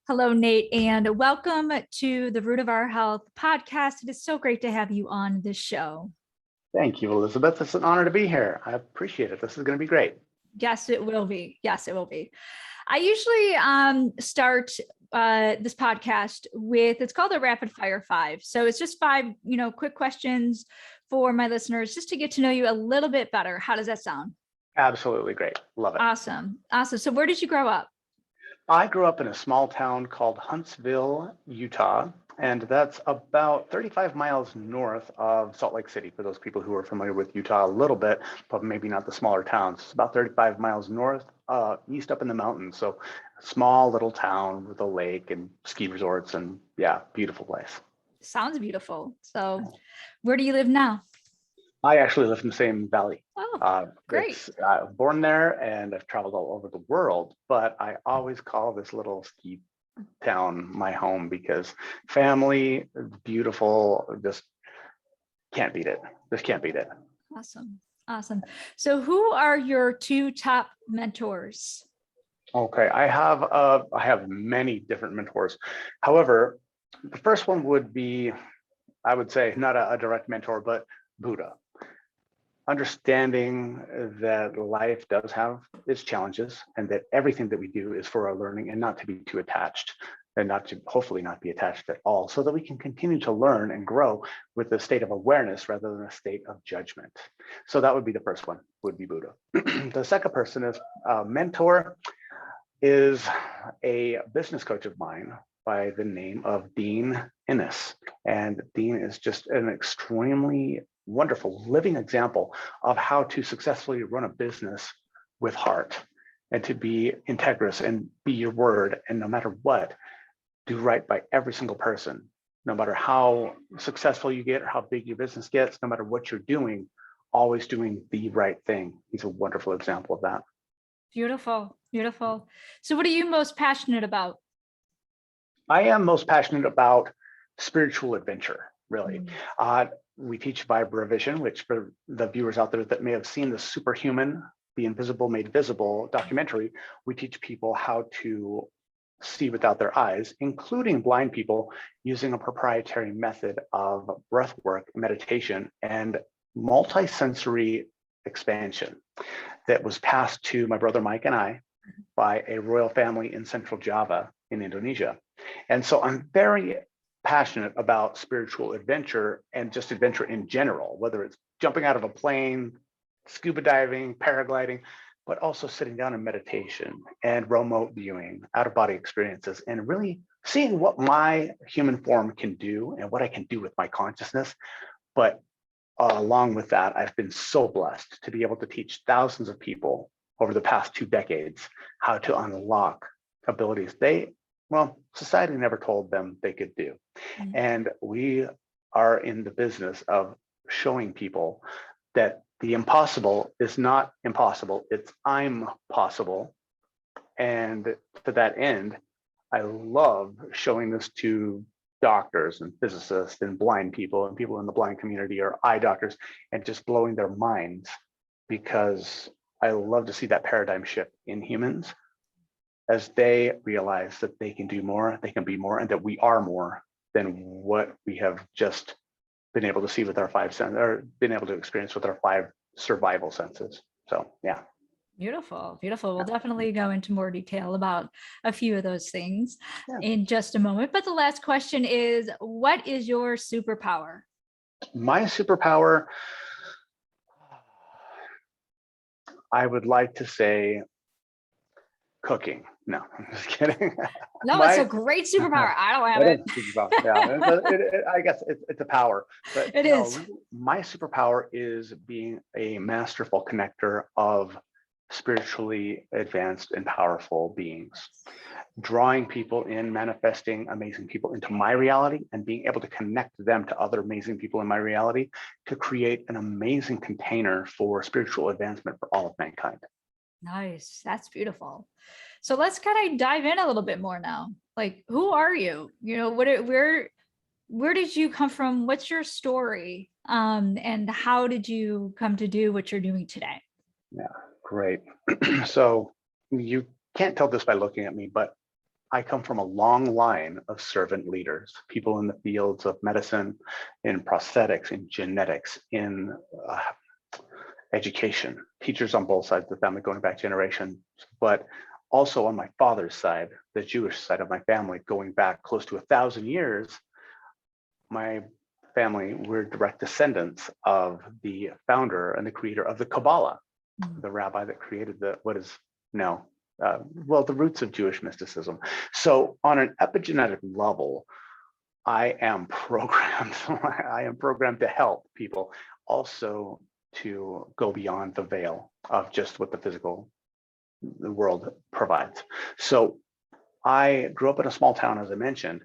Hello, Nate, and welcome to the Root of Our Health podcast. It is so great to have you on this show. Thank you, Elizabeth. It's an honor to be here. I appreciate it. This is going to be great. Yes, it will be. Yes, it will be. I usually start this podcast with, it's called the Rapid Fire 5. So it's just 5, quick questions for my listeners, just to get to know you a little bit better. How does that sound? Absolutely great. Love it. Awesome. So where did you grow up? I grew up in a small town called Huntsville, Utah, and that's about 35 miles north of Salt Lake City, for those people who are familiar with Utah a little bit, but maybe not the smaller towns. It's about 35 miles north, east up in the mountains. So a small little town with a lake and ski resorts, and yeah, beautiful place. Sounds beautiful. So where do you live now? I actually live in the same valley. Oh, great. I was born there and I've traveled all over the world, but I always call this little ski town my home because family, beautiful, just can't beat it. Just can't beat it. Awesome. So who are your 2 top mentors? Okay, I have many different mentors. However, the first one would be, I would say, not a direct mentor, but Buddha. Understanding that life does have its challenges and that everything that we do is for our learning and not to be too attached and hopefully not be attached at all, so that we can continue to learn and grow with a state of awareness rather than a state of judgment. So that would be the first one, would be Buddha. The second person is mentor is a business coach of mine by the name of Dean Innes. And Dean is just an extremely wonderful living example of how to successfully run a business with heart and to be integrous and be your word. And no matter what, do right by every single person, no matter how successful you get or how big your business gets, no matter what you're doing, always doing the right thing. He's a wonderful example of that. Beautiful. So what are you most passionate about? I am most passionate about spiritual adventure, really. We teach Vibravision, which for the viewers out there that may have seen the Superhuman, the Invisible Made Visible documentary, we teach people how to see without their eyes, including blind people, using a proprietary method of breathwork, meditation, and multisensory expansion that was passed to my brother Mike and I by a royal family in central Java in Indonesia. And so I'm very passionate about spiritual adventure and just adventure in general, whether it's jumping out of a plane, scuba diving, paragliding, but also sitting down in meditation and remote viewing, out-of-body experiences, and really seeing what my human form can do and what I can do with my consciousness. But along with that, I've been so blessed to be able to teach thousands of people over the past 2 decades how to unlock abilities society never told them they could do. Mm-hmm. And we are in the business of showing people that the impossible is not impossible, it's I'm possible. And to that end, I love showing this to doctors and physicists and blind people and people in the blind community or eye doctors, and just blowing their minds, because I love to see that paradigm shift in humans as they realize that they can do more, they can be more, and that we are more than what we have just been able to see with our 5 senses, or been able to experience with our 5 survival senses. So, yeah. Beautiful. We'll definitely go into more detail about a few of those things in just a moment. But the last question is, what is your superpower? My superpower, I would like to say cooking. No, I'm just kidding. No, it's a great superpower. I don't have it. Yeah, I guess it's a power. But it is. My superpower is being a masterful connector of spiritually advanced and powerful beings, drawing people in, manifesting amazing people into my reality, and being able to connect them to other amazing people in my reality to create an amazing container for spiritual advancement for all of mankind. Nice. That's beautiful. So let's kind of dive in a little bit more now. Like, who are you? Where did you come from? What's your story? And how did you come to do what you're doing today? Yeah, great. So you can't tell this by looking at me, but I come from a long line of servant leaders, people in the fields of medicine, in prosthetics, in genetics, in education, teachers on both sides of the family going back generations, but also on my father's side, the Jewish side of my family, going back close to 1,000 years. My family, we're direct descendants of the founder and the creator of the Kabbalah, the rabbi that created what is now, the roots of Jewish mysticism. So on an epigenetic level, I am programmed. I am programmed to help people, also to go beyond the veil of just what the world provides. So I grew up in a small town, as I mentioned,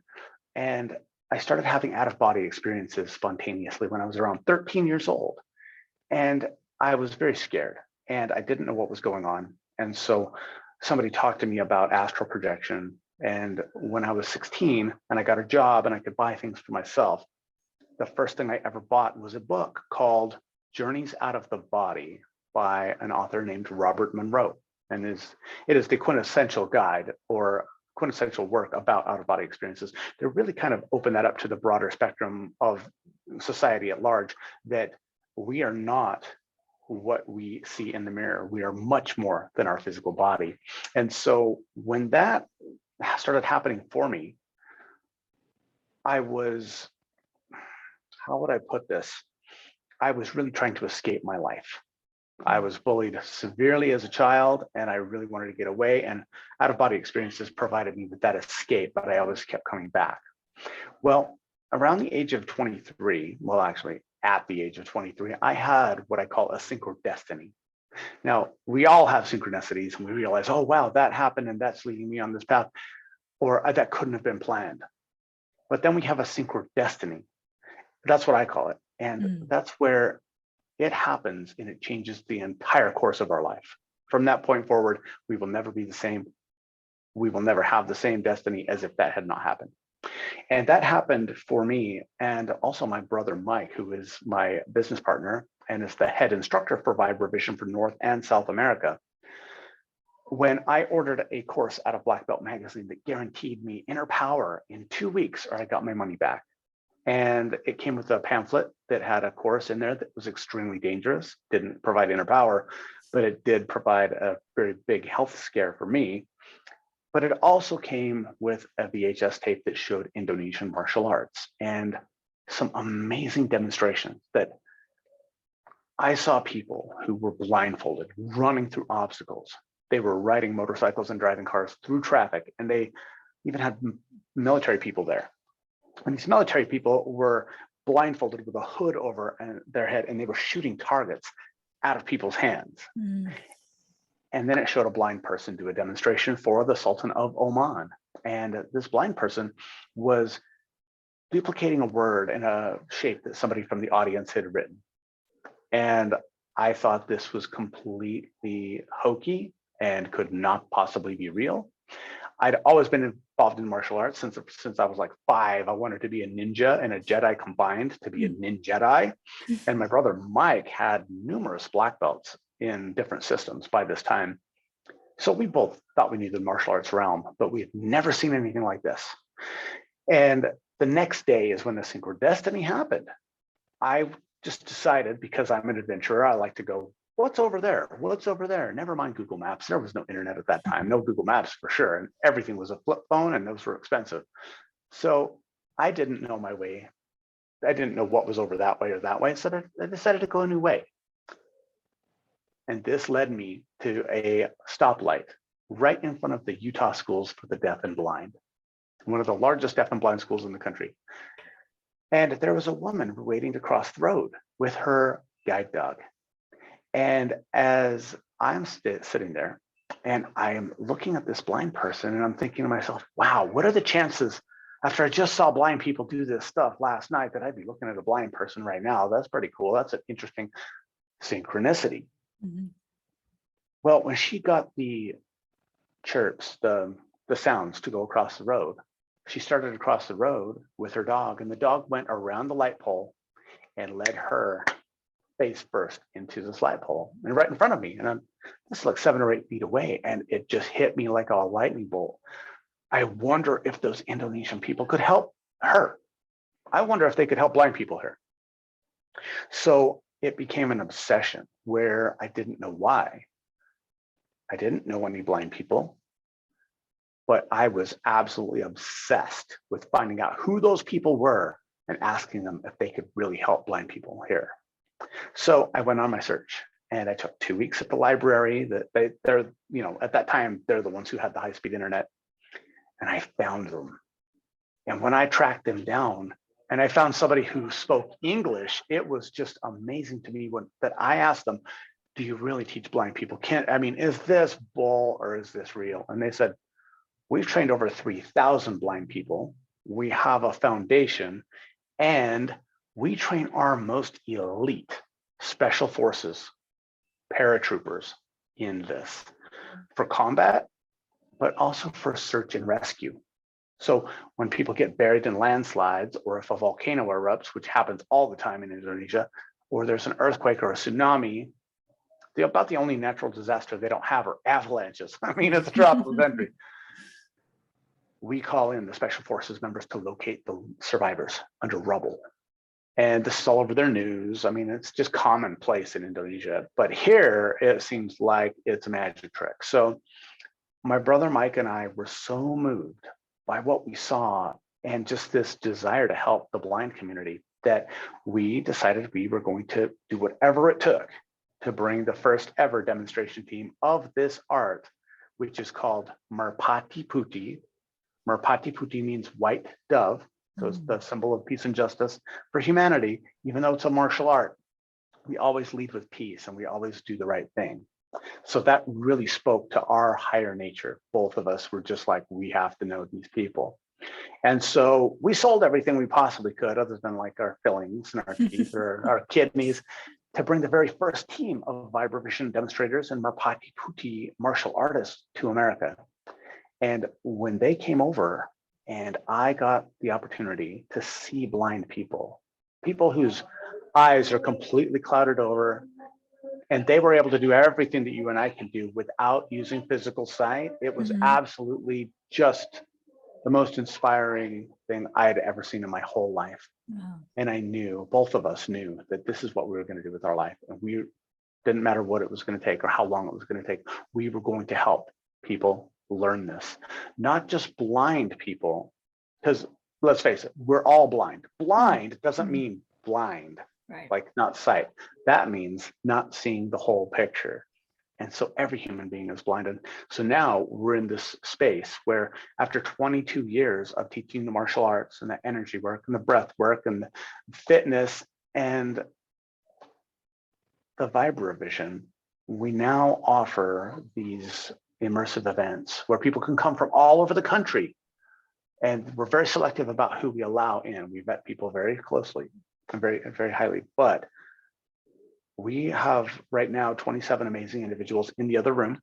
and I started having out-of-body experiences spontaneously when I was around 13 years old. And I was very scared and I didn't know what was going on. And so somebody talked to me about astral projection. And when I was 16 and I got a job and I could buy things for myself, the first thing I ever bought was a book called Journeys Out of the Body by an author named Robert Monroe. And it is the quintessential guide or quintessential work about out-of-body experiences. They really kind of open that up to the broader spectrum of society at large, that we are not what we see in the mirror. We are much more than our physical body. And so when that started happening for me, I was, how would I put this? I was really trying to escape my life. I was bullied severely as a child, and I really wanted to get away. And out-of-body experiences provided me with that escape, but I always kept coming back. Well, around the age of 23, well, actually, at the age of 23, I had what I call a synchrodestiny. Now, we all have synchronicities, and we realize, oh, wow, that happened, and that's leading me on this path, or that couldn't have been planned. But then we have a synchrodestiny. That's what I call it. And that's where it happens and it changes the entire course of our life. From that point forward, we will never be the same. We will never have the same destiny as if that had not happened. And that happened for me and also my brother, Mike, who is my business partner and is the head instructor for Vibravision for North and South America. When I ordered a course out of Black Belt Magazine that guaranteed me inner power in 2 weeks or I got my money back. And it came with a pamphlet that had a course in there that was extremely dangerous, didn't provide inner power, but it did provide a very big health scare for me. But it also came with a VHS tape that showed Indonesian martial arts and some amazing demonstrations that I saw people who were blindfolded, running through obstacles. They were riding motorcycles and driving cars through traffic, and they even had military people there. And these military people were blindfolded with a hood over their head, and they were shooting targets out of people's hands. And then it showed a blind person do a demonstration for the Sultan of Oman. And this blind person was duplicating a word in a shape that somebody from the audience had written. And I thought this was completely hokey and could not possibly be real. I'd always been involved in martial arts since I was like 5. I wanted to be a ninja and a Jedi combined to be a ninjedi. And my brother Mike had numerous black belts in different systems by this time. So we both thought we knew the martial arts realm, but we had never seen anything like this. And the next day is when the synchrodestiny happened. I just decided, because I'm an adventurer, I like to go, what's over there? What's over there? Never mind Google Maps. There was no internet at that time, no Google Maps for sure. And everything was a flip phone and those were expensive. So I didn't know my way. I didn't know what was over that way or that way. So I decided to go a new way. And this led me to a stoplight right in front of the Utah Schools for the Deaf and Blind, one of the largest deaf and blind schools in the country. And there was a woman waiting to cross the road with her guide dog. And as I'm sitting there and I am looking at this blind person and I'm thinking to myself, wow, what are the chances after I just saw blind people do this stuff last night that I'd be looking at a blind person right now? That's pretty cool. That's an interesting synchronicity. Well, when she got the chirps, the sounds to go across the road, she started to cross the road with her dog, and the dog went around the light pole and led her face first into this light pole and right in front of me. And I'm just like 7 or 8 feet away, and it just hit me like a lightning bolt. I wonder if those Indonesian people could help her. I wonder if they could help blind people here. So it became an obsession where I didn't know why. I didn't know any blind people, but I was absolutely obsessed with finding out who those people were and asking them if they could really help blind people here. So I went on my search, and I took 2 weeks at the library. That they're, at that time, they're the ones who had the high-speed internet, and I found them. And when I tracked them down and I found somebody who spoke English, it was just amazing to me that I asked them, do you really teach blind people? Is this bull or is this real? And they said, we've trained over 3,000 blind people. We have a foundation, and we train our most elite special forces, paratroopers in this for combat, but also for search and rescue. So when people get buried in landslides, or if a volcano erupts, which happens all the time in Indonesia, or there's an earthquake or a tsunami, about the only natural disaster they don't have are avalanches. It's a tropical country. We call in the special forces members to locate the survivors under rubble. And this is all over their news. It's just commonplace in Indonesia. But here, it seems like it's a magic trick. So my brother Mike and I were so moved by what we saw and just this desire to help the blind community that we decided we were going to do whatever it took to bring the first ever demonstration team of this art, which is called Merpati Putih. Merpati Putih means white dove. So it's the symbol of peace and justice for humanity. Even though it's a martial art, we always lead with peace and we always do the right thing. So that really spoke to our higher nature. Both of us were just like, we have to know these people. And so we sold everything we possibly could, other than like our fillings and our teeth or our kidneys, to bring the very first team of Vibravision demonstrators and Merpati Putih martial artists to America. And when they came over and I got the opportunity to see blind people whose eyes are completely clouded over, and they were able to do everything that you and I can do without using physical sight, it was absolutely just the most inspiring thing I had ever seen in my whole life. Wow. And I knew, both of us knew, that this is what we were going to do with our life. And we didn't matter what it was going to take or how long it was going to take. We were going to help people learn this, not just blind people, because let's face it, we're all blind. Blind doesn't mean blind, right? Like not sight. That means not seeing the whole picture. And so every human being is blinded. So now we're in this space where after 22 years of teaching the martial arts and the energy work and the breath work and the fitness and the Vibravision, we now offer these immersive events where people can come from all over the country. And we're very selective about who we allow in. We vet people very closely and very, very highly. But we have right now 27 amazing individuals in the other room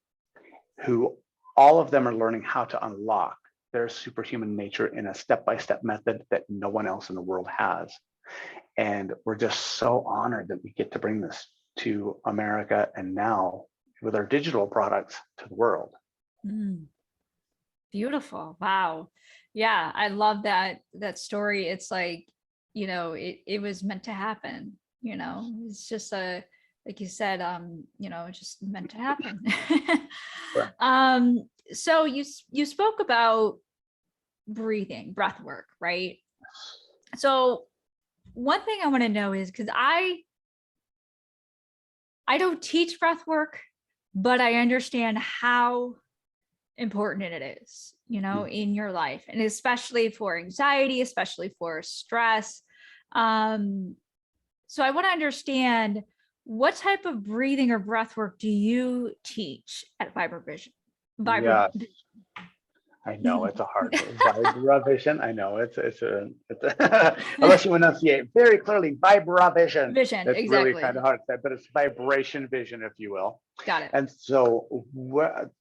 who all of them are learning how to unlock their superhuman nature in a step-by-step method that no one else in the world has. And we're just so honored that we get to bring this to America and now with our digital products to the world. Beautiful. Wow. Yeah, I love that story. It's like, it was meant to happen. It's just like you said, just meant to happen. Sure. So you spoke about breath work, right? So one thing I want to know is, because I don't teach breath work, but I understand how important it is, in your life, and especially for anxiety, especially for stress. So I want to understand, what type of breathing or breath work do you teach at Vibravision? Yes, I know it's a hard Vibravision. I know it's a unless you enunciate very clearly, Vibravision. Vision, It's exactly. really kind of hard to say, but it's vibration vision, if you will. Got it. And so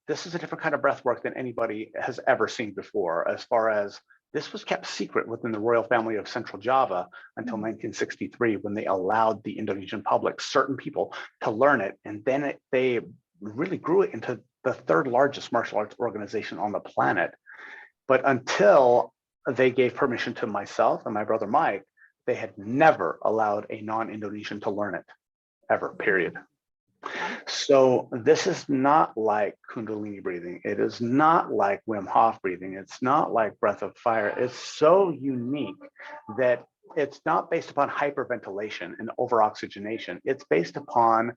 this is a different kind of breath work than anybody has ever seen before, as far as this was kept secret within the royal family of Central Java until 1963, when they allowed the Indonesian public, certain people, to learn it. And then they really grew it into the third largest martial arts organization on the planet. But until they gave permission to myself and my brother Mike, they had never allowed a non-Indonesian to learn it, ever, period. So this is not like Kundalini breathing. It is not like Wim Hof breathing. It's not like breath of fire. It's so unique that it's not based upon hyperventilation and over-oxygenation. It's based upon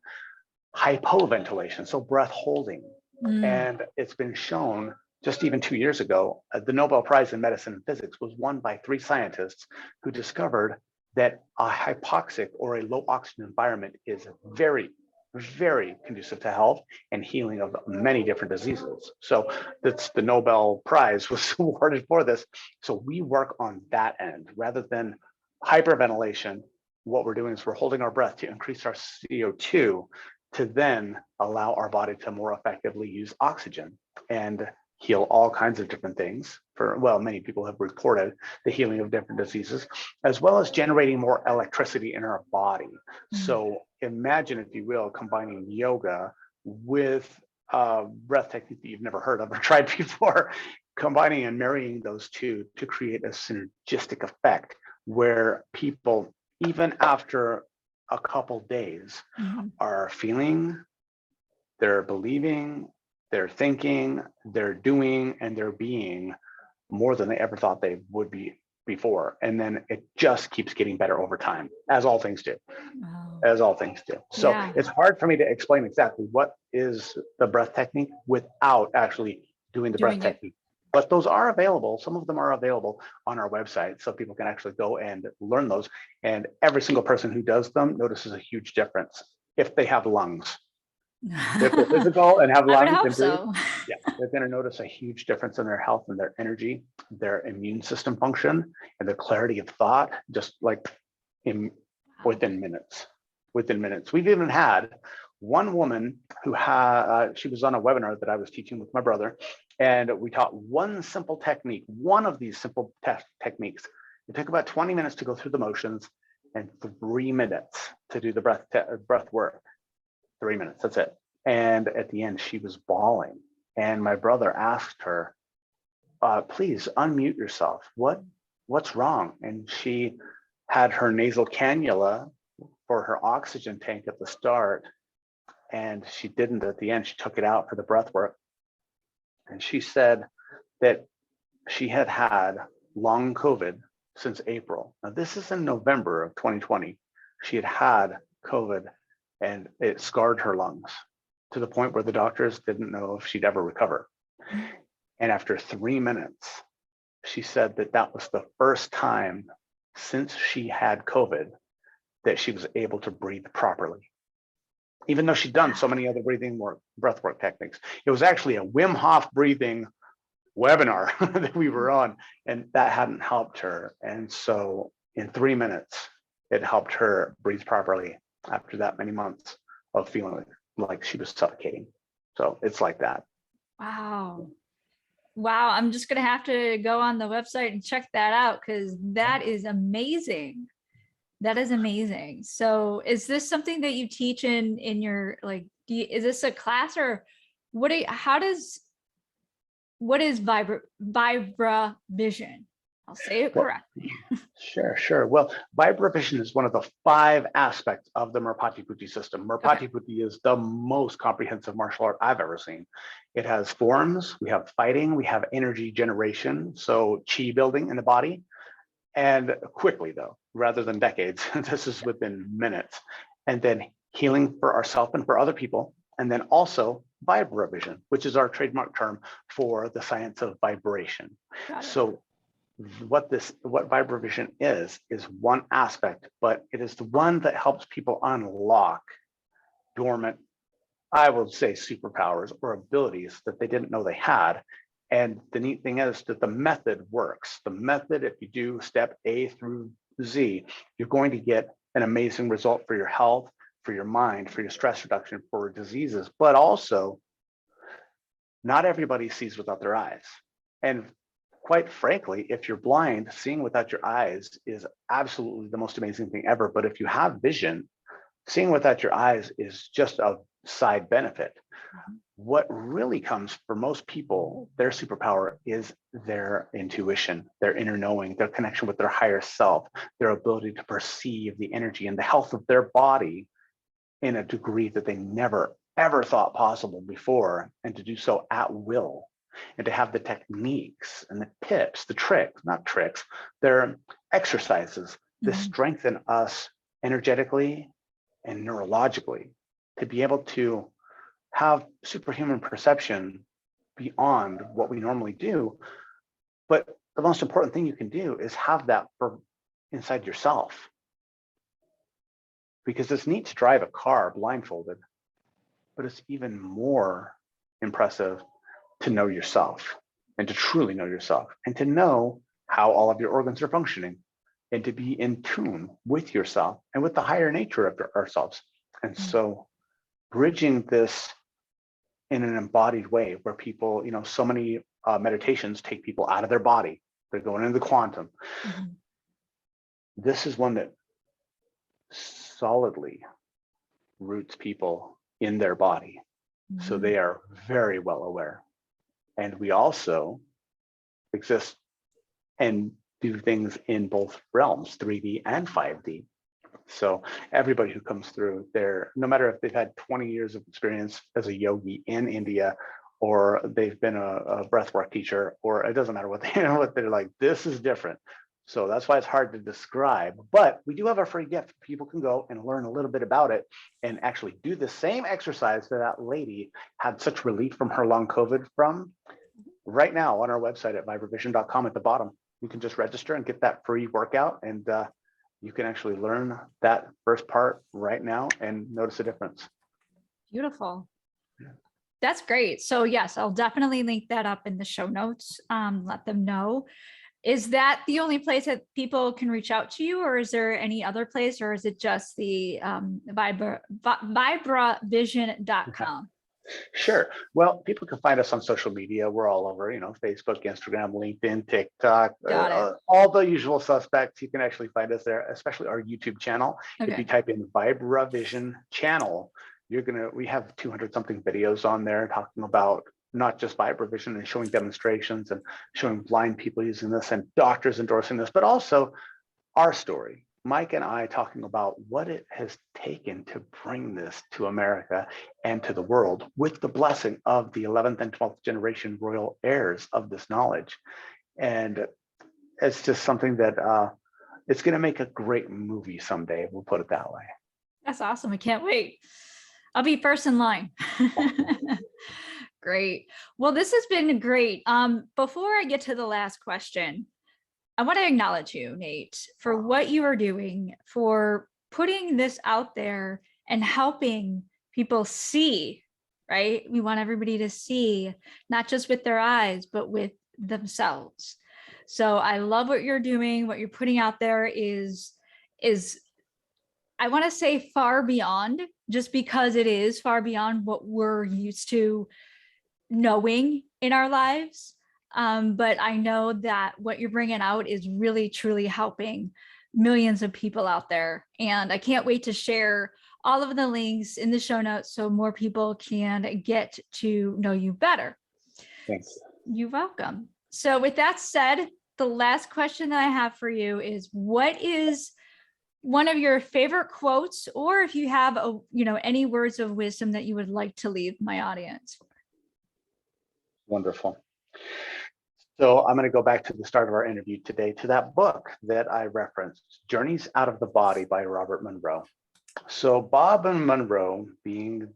hypoventilation, so breath holding. And it's been shown just even 2 years ago, the Nobel Prize in Medicine and Physics was won by 3 scientists who discovered that a hypoxic or a low oxygen environment is very, very conducive to health and healing of many different diseases. So that's the Nobel Prize was awarded for this. So we work on that end rather than hyperventilation. What we're doing is we're holding our breath to increase our CO2 to then allow our body to more effectively use oxygen and heal all kinds of different things. For, well, many people have reported the healing of different diseases, as well as generating more electricity in our body. So imagine, if you will, combining yoga with a breath technique that you've never heard of or tried before, combining and marrying those two to create a synergistic effect where people, even after a couple days, are feeling, they're believing, they're thinking, they're doing, and they're being more than they ever thought they would be before. And then it just keeps getting better over time, as all things do, as all things do. So it's hard for me to explain exactly what is the breath technique without actually doing the breath technique. But those are available. Some of them are available on our website, so people can actually go and learn those. And every single person who does them notices a huge difference if they have lungs. If they're physical and have lungs, and breathe, they're going to notice a huge difference in their health and their energy, their immune system function, and the clarity of thought, just like within minutes. Within minutes. We've even had one woman who had, she was on a webinar that I was teaching with my brother, and we taught one simple technique, one of these simple techniques. It took about 20 minutes to go through the motions and 3 minutes to do the breath work. 3 minutes, that's it. And at the end, she was bawling. And my brother asked her, please unmute yourself. What's wrong? And she had her nasal cannula for her oxygen tank at the start. And she didn't at the end. She took it out for the breath work. And she said that she had had long COVID since April. Now, this is in November of 2020. She had had COVID and it scarred her lungs to the point where the doctors didn't know if she'd ever recover. And after 3 minutes, she said that that was the first time since she had COVID that she was able to breathe properly. Even though she'd done so many other breath work techniques. It was actually a Wim Hof breathing webinar that we were on, and that hadn't helped her. And so in 3 minutes, it helped her breathe properly after that many months of feeling like she was suffocating. So it's like that. Wow. I'm just going to have to go on the website and check that out, because that is amazing. That is amazing. So is this something that you teach in your, like, is this a class, or what is Vibravision? I'll say it correctly. Sure. Well, Vibravision is one of the 5 aspects of the Merpati Putih system. Merpati Putih is the most comprehensive martial art I've ever seen. It has forms, we have fighting, we have energy generation, so chi building in the body, and quickly though, rather than decades, this is within minutes, and then healing for ourselves and for other people, and then also Vibravision, which is our trademark term for the science of vibration. So what Vibravision is one aspect, but it is the one that helps people unlock dormant, I would say, superpowers or abilities that they didn't know they had. And the neat thing is that the method works. The method, if you do step A through Z, you're going to get an amazing result for your health, for your mind, for your stress reduction, for diseases, but also not everybody sees without their eyes. And quite frankly, if you're blind, seeing without your eyes is absolutely the most amazing thing ever. But if you have vision, seeing without your eyes is just a side benefit. what really comes for most people, their superpower is their intuition, their inner knowing, their connection with their higher self, their ability to perceive the energy and the health of their body in a degree that they never, ever thought possible before, and to do so at will, and to have the techniques and the tips, the tricks, not tricks, they're exercises that strengthen us energetically and neurologically to be able to have superhuman perception beyond what we normally do. But the most important thing you can do is have that for inside yourself. Because it's neat to drive a car blindfolded, but it's even more impressive to know yourself and to truly know yourself and to know how all of your organs are functioning and to be in tune with yourself and with the higher nature of ourselves. And so bridging this in an embodied way where people, so many meditations take people out of their body. They're going into the quantum. This is one that solidly roots people in their body. So they are very well aware. And we also exist and do things in both realms, 3D and 5D. So everybody who comes through there, no matter if they've had 20 years of experience as a yogi in India, or they've been a breathwork teacher, or it doesn't matter what they're like, this is different. So that's why it's hard to describe, but we do have a free gift. People can go and learn a little bit about it and actually do the same exercise that lady had such relief from her long COVID from. Right now on our website at vibravision.com at the bottom, you can just register and get that free workout, and you can actually learn that first part right now and notice a difference. Beautiful. That's great. So yes, I'll definitely link that up in the show notes. Let them know. Is that the only place that people can reach out to you, or is there any other place, or is it just the Vibravision.com? Sure. Well, people can find us on social media. We're all over, Facebook, Instagram, LinkedIn, TikTok, all the usual suspects. You can actually find us there, especially our YouTube channel. If you type in Vibravision channel, we have 200 something videos on there talking about not just Vibravision and showing demonstrations and showing blind people using this and doctors endorsing this, but also our story. Mike and I talking about what it has taken to bring this to America and to the world with the blessing of the 11th and 12th generation royal heirs of this knowledge. And it's just something that it's going to make a great movie someday. We'll put it that way. That's awesome. I can't wait. I'll be first in line. Great. Well, this has been great. Before I get to the last question, I want to acknowledge you, Nate, for what you are doing, for putting this out there and helping people see, right? We want everybody to see, not just with their eyes, but with themselves. So I love what you're doing. What you're putting out there is I want to say far beyond, just because it is far beyond what we're used to knowing in our lives. But I know that what you're bringing out is really, truly helping millions of people out there. And I can't wait to share all of the links in the show notes so more people can get to know you better. Thanks. You're welcome. So with that said, the last question that I have for you is, what is one of your favorite quotes, or if you have any words of wisdom that you would like to leave my audience? Wonderful. So I'm going to go back to the start of our interview today, to that book that I referenced, Journeys Out of the Body by Robert Monroe. So Bob and Monroe being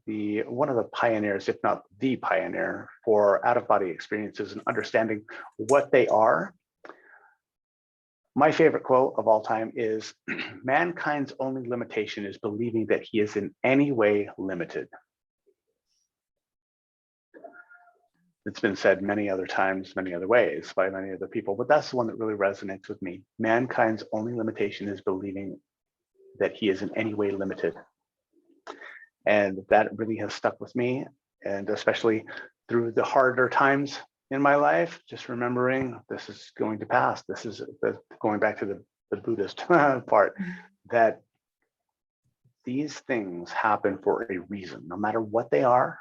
one of the pioneers, if not the pioneer, for out-of-body experiences and understanding what they are. My favorite quote of all time is, mankind's only limitation is believing that he is in any way limited. It's been said many other times, many other ways by many other people, but that's the one that really resonates with me. Mankind's only limitation is believing that he is in any way limited. And that really has stuck with me, and especially through the harder times in my life, just remembering this is going to pass. This is going back to the Buddhist part, that these things happen for a reason, no matter what they are,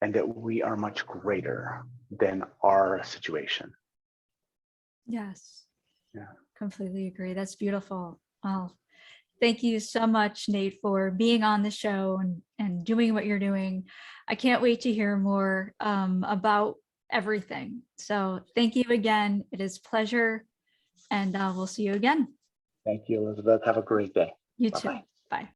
and that we are much greater than our situation. Yes. Yeah. Completely agree. That's beautiful. Well, thank you so much, Nate, for being on the show and doing what you're doing. I can't wait to hear more about everything. So thank you again. It is a pleasure, and we'll see you again. Thank you, Elizabeth. Have a great day. You Bye-bye. too. Bye.